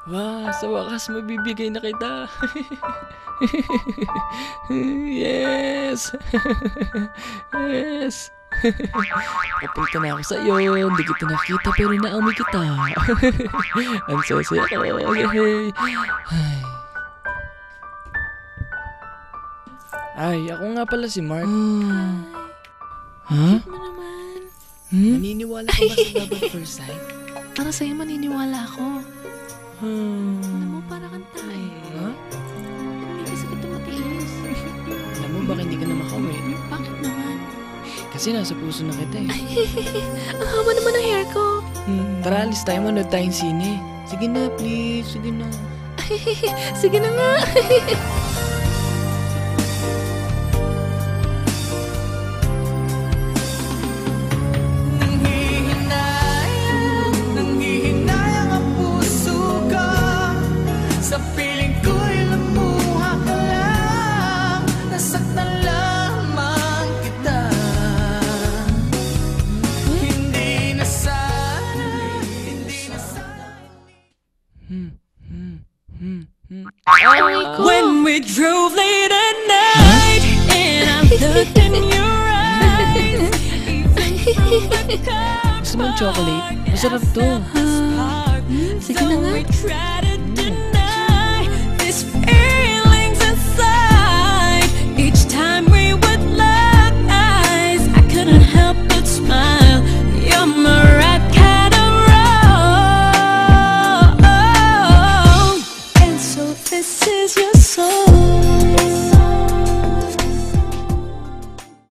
Wow, sa wakas mabibigay na kita. Yes! Yes! Papunta na ako sa iyo, hindi kita nakita pero naamoy kita. Ang saya-saya ko, yay! Ay, ako nga pala si Mark. Ha? Cute mo naman. Naniniwala ka ba sa love at first sight? Para sa'yo maniniwala ako. Alam mo, para kang tayo. Ha? Hindi kasi kita matiis. Alam mo, baka hindi ka na makauwi? Bakit naman? Kasi nasa puso na kita eh. Ang haba naman ng hair ko. Tara, alis tayo, manood tayong sine. Sige na, please. Sige na. Sige na nga. Nanghihinayang ang puso ko. Sa piling ko'y lumuha ka lang. Nasaktan lamang kita. Hindi na sana. When we drove late at night and I looked in your eyes, even from the car Gusto mo ng chocolate? Masarap to. Sige na nga. we try to deny these feelings inside. Each time